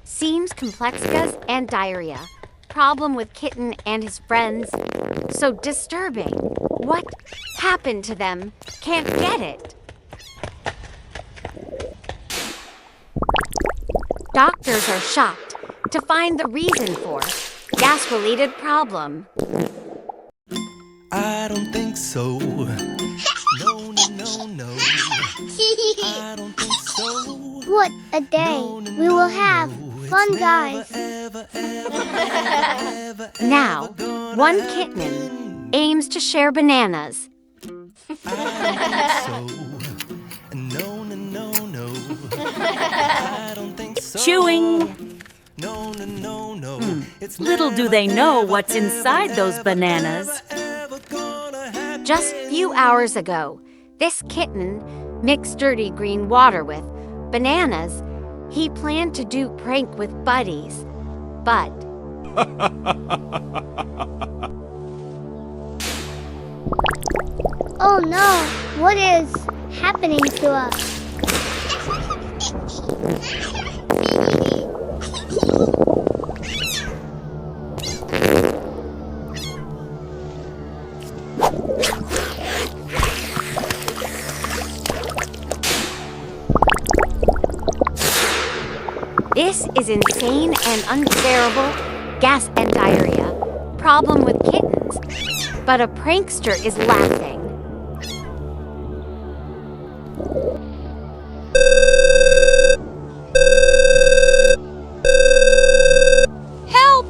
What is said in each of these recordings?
Seems complexities and diarrhea. Problem with Kitten and his friends. So disturbing. What happened to them? Can't get it. Doctors are shocked to find the reason for gas-related problem. I don't think so. No, no, no, no. I don't think so. What a day. We will have fun, guys. Now, one kitten aims to share bananas. I don't think so. No, no, no, no. I don't think so. Chewing. No, no, no, no. It's Little do they know what's inside those bananas. Just few hours ago, this kitten mixed dirty green water with bananas. He planned to do prank with buddies, but Oh no, what is happening to us? this is insane and unbearable gas and diarrhea. Problem with kittens, but a prankster is laughing. Help!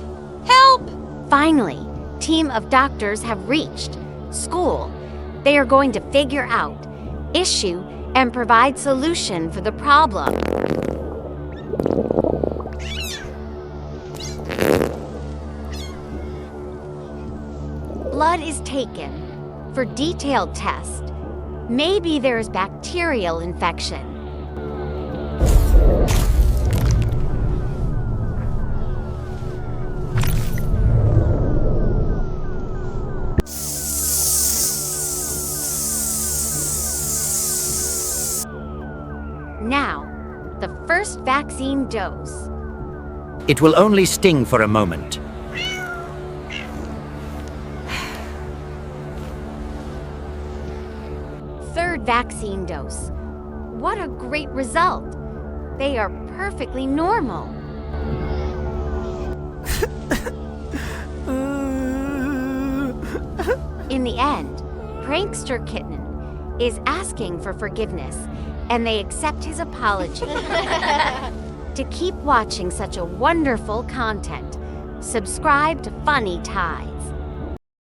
Help! Finally, team of doctors have reached school. They are going to figure out issue and provide solution for the problem. Blood is taken for detailed test. Maybe there is bacterial infection. Now, the first vaccine dose. It will only sting for a moment. Third vaccine dose. What a great result. They are perfectly normal. In the end, prankster Kitten is asking for forgiveness, and they accept his apology. To keep watching such a wonderful content, subscribe to Funny Ties.